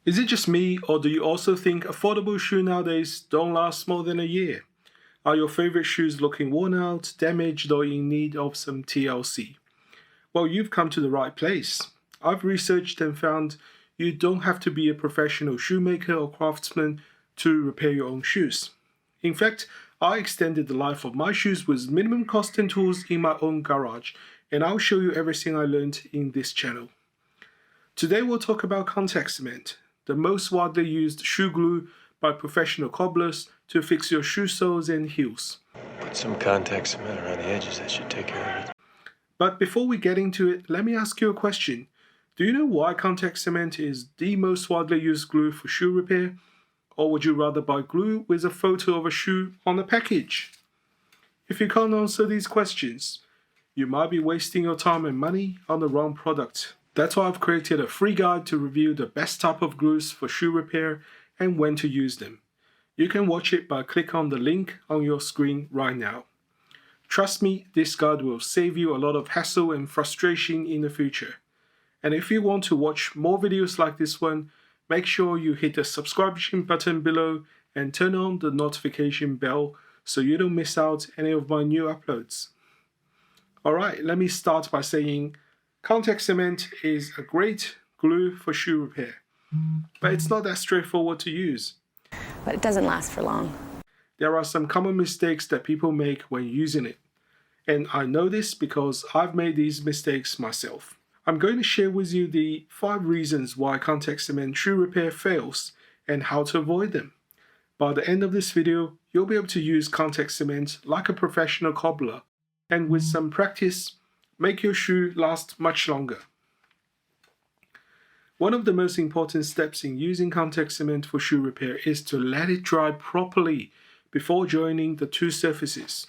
Is it just me, or do you also think affordable shoes nowadays don't last more than a year? Are your favorite shoes looking worn out, damaged, or in need of some TLC? Well, you've come to the right place. I've researched and found you don't have to be a professional shoemaker or craftsman to repair your own shoes. In fact, I extended the life of my shoes with minimum cost and tools in my own garage, and I'll show you everything I learned in this channel. Today we'll talk about contact cement, the most widely used shoe glue by professional cobblers to fix your shoe soles and heels. Put some contact cement around the edges, that should take care of it. But before we get into it, let me ask you a question. Do you know why contact cement is the most widely used glue for shoe repair? Or would you rather buy glue with a photo of a shoe on the package? If you can't answer these questions, you might be wasting your time and money on the wrong product. That's why I've created a free guide to review the best type of glues for shoe repair and when to use them. You can watch it by clicking on the link on your screen right now. Trust me, this guide will save you a lot of hassle and frustration in the future. And if you want to watch more videos like this one, make sure you hit the subscription button below and turn on the notification bell so you don't miss out any of my new uploads. Alright, let me start by saying contact cement is a great glue for shoe repair, but it's not that straightforward to use. But it doesn't last for long. There are some common mistakes that people make when using it, and I know this because I've made these mistakes myself. I'm going to share with you the 5 reasons why contact cement shoe repair fails and how to avoid them. By the end of this video, you'll be able to use contact cement like a professional cobbler, and with some practice, make your shoe last much longer. One of the most important steps in using contact cement for shoe repair is to let it dry properly before joining the two surfaces.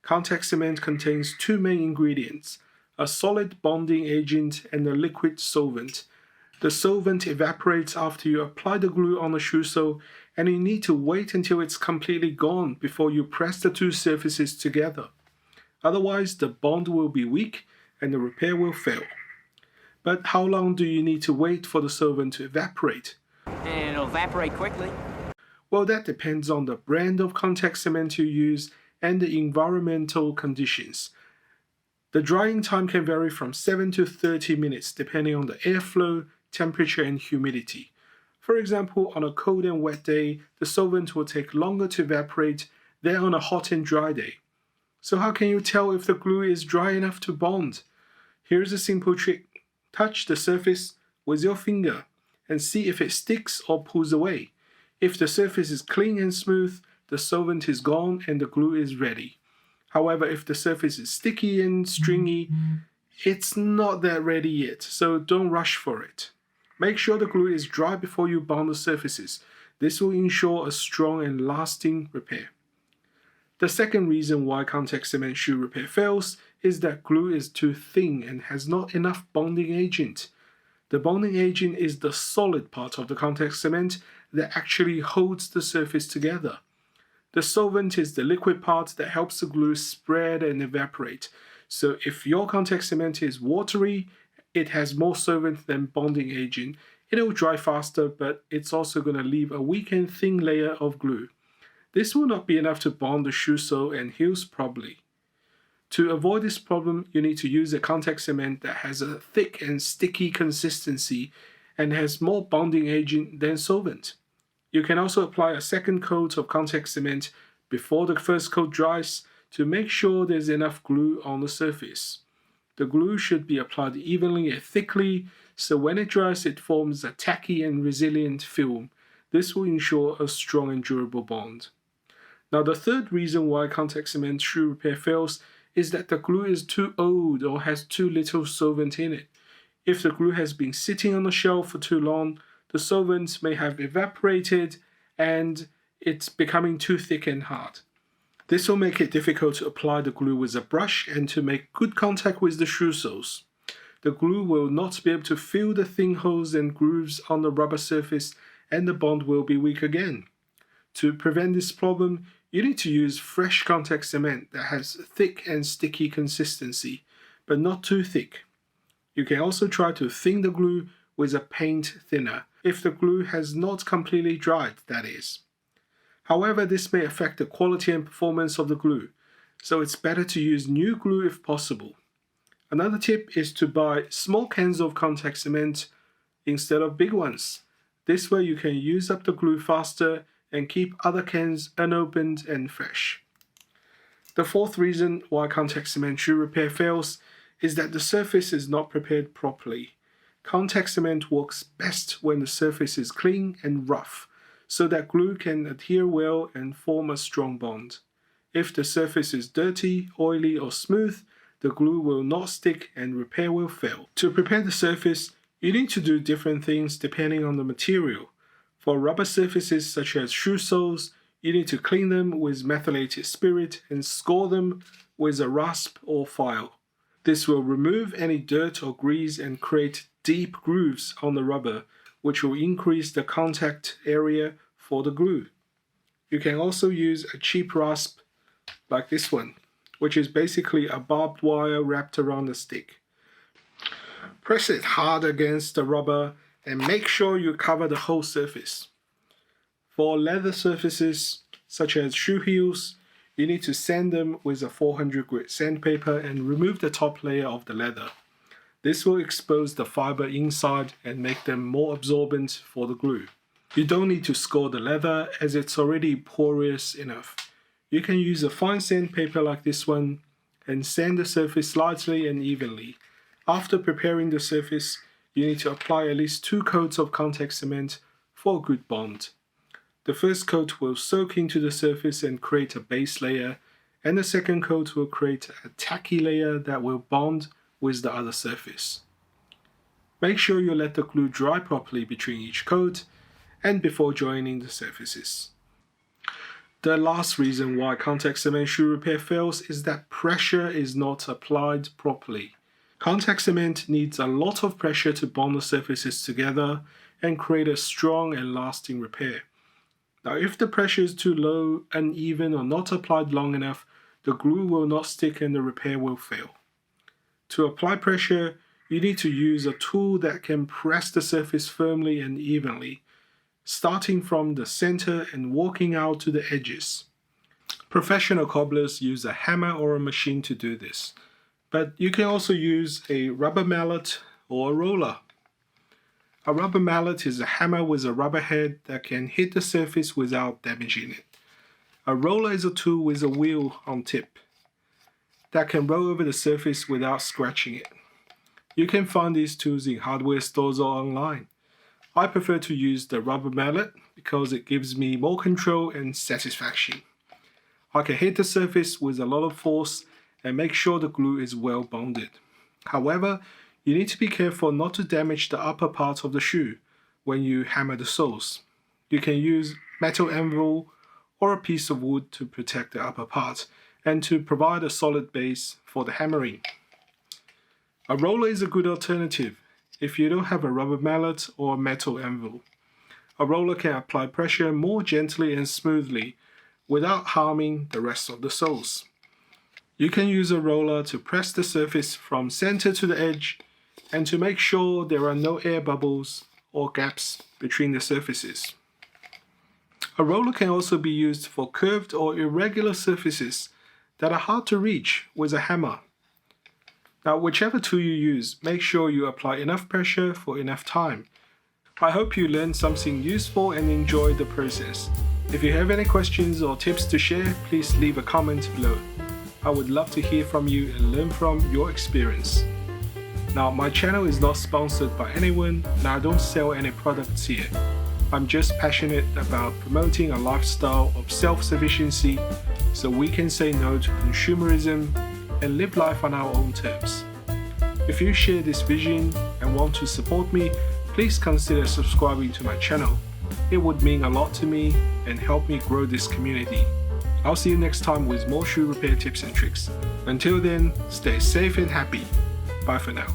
Contact cement contains 2 main ingredients, a solid bonding agent and a liquid solvent. The solvent evaporates after you apply the glue on the shoe sole, and you need to wait until it's completely gone before you press the two surfaces together. Otherwise, the bond will be weak and the repair will fail. But how long do you need to wait for the solvent to evaporate? And it'll evaporate quickly. Well, that depends on the brand of contact cement you use and the environmental conditions. The drying time can vary from 7 to 30 minutes depending on the airflow, temperature, and humidity. For example, on a cold and wet day, the solvent will take longer to evaporate than on a hot and dry day. So how can you tell if the glue is dry enough to bond? Here's a simple trick. Touch the surface with your finger and see if it sticks or pulls away. If the surface is clean and smooth, the solvent is gone and the glue is ready. However, if the surface is sticky and stringy, it's not that ready yet, so don't rush for it. Make sure the glue is dry before you bond the surfaces. This will ensure a strong and lasting repair. The second reason why contact cement shoe repair fails is that glue is too thin and has not enough bonding agent. The bonding agent is the solid part of the contact cement that actually holds the surface together. The solvent is the liquid part that helps the glue spread and evaporate. So if your contact cement is watery, it has more solvent than bonding agent. It'll dry faster, but it's also going to leave a weak and thin layer of glue. This will not be enough to bond the shoe sole and heels properly. To avoid this problem, you need to use a contact cement that has a thick and sticky consistency and has more bonding agent than solvent. You can also apply a second coat of contact cement before the first coat dries to make sure there's enough glue on the surface. The glue should be applied evenly and thickly, so when it dries it forms a tacky and resilient film. This will ensure a strong and durable bond. Now, the third reason why contact cement shoe repair fails is that the glue is too old or has too little solvent in it. If the glue has been sitting on the shelf for too long, the solvent may have evaporated and it's becoming too thick and hard. This will make it difficult to apply the glue with a brush and to make good contact with the shoe soles. The glue will not be able to fill the thin holes and grooves on the rubber surface, and the bond will be weak again. To prevent this problem, you need to use fresh contact cement that has thick and sticky consistency, but not too thick. You can also try to thin the glue with a paint thinner. if the glue has not completely dried, that is. However, this may affect the quality and performance of the glue, so it's better to use new glue if possible. Another tip is to buy small cans of contact cement instead of big ones. This way you can use up the glue faster and keep other cans unopened and fresh. The fourth reason why contact cement shoe repair fails is that the surface is not prepared properly. Contact cement works best when the surface is clean and rough, so that glue can adhere well and form a strong bond. If the surface is dirty, oily, or smooth, the glue will not stick and repair will fail. To prepare the surface, you need to do different things depending on the material. For rubber surfaces such as shoe soles, you need to clean them with methylated spirit and score them with a rasp or file. This will remove any dirt or grease and create deep grooves on the rubber, which will increase the contact area for the glue. You can also use a cheap rasp like this one, which is basically a barbed wire wrapped around the stick. Press it hard against the rubber and make sure you cover the whole surface. For leather surfaces, such as shoe heels, you need to sand them with a 400 grit sandpaper and remove the top layer of the leather. This will expose the fiber inside and make them more absorbent for the glue. You don't need to score the leather as it's already porous enough. You can use a fine sandpaper like this one and sand the surface lightly and evenly. After preparing the surface, you need to apply at least 2 coats of contact cement for a good bond. The first coat will soak into the surface and create a base layer, and the second coat will create a tacky layer that will bond with the other surface. Make sure you let the glue dry properly between each coat and before joining the surfaces. The last reason why contact cement shoe repair fails is that pressure is not applied properly. Contact cement needs a lot of pressure to bond the surfaces together and create a strong and lasting repair. Now, if the pressure is too low, uneven, or not applied long enough, the glue will not stick and the repair will fail. To apply pressure, you need to use a tool that can press the surface firmly and evenly, starting from the center and working out to the edges. Professional cobblers use a hammer or a machine to do this, but you can also use a rubber mallet or a roller. A rubber mallet is a hammer with a rubber head that can hit the surface without damaging it. A roller is a tool with a wheel on tip that can roll over the surface without scratching it. You can find these tools in hardware stores or online. I prefer to use the rubber mallet because it gives me more control and satisfaction. I can hit the surface with a lot of force and make sure the glue is well bonded. However, you need to be careful not to damage the upper part of the shoe when you hammer the soles. You can use metal anvil or a piece of wood to protect the upper part and to provide a solid base for the hammering. A roller is a good alternative if you don't have a rubber mallet or a metal anvil. A roller can apply pressure more gently and smoothly without harming the rest of the soles. You can use a roller to press the surface from center to the edge and to make sure there are no air bubbles or gaps between the surfaces. A roller can also be used for curved or irregular surfaces that are hard to reach with a hammer. Now, whichever tool you use, make sure you apply enough pressure for enough time. I hope you learned something useful and enjoyed the process. If you have any questions or tips to share, please leave a comment below. I would love to hear from you and learn from your experience. Now, my channel is not sponsored by anyone and I don't sell any products here. I'm just passionate about promoting a lifestyle of self-sufficiency so we can say no to consumerism and live life on our own terms. If you share this vision and want to support me, please consider subscribing to my channel. It would mean a lot to me and help me grow this community. I'll see you next time with more shoe repair tips and tricks. Until then, stay safe and happy. Bye for now.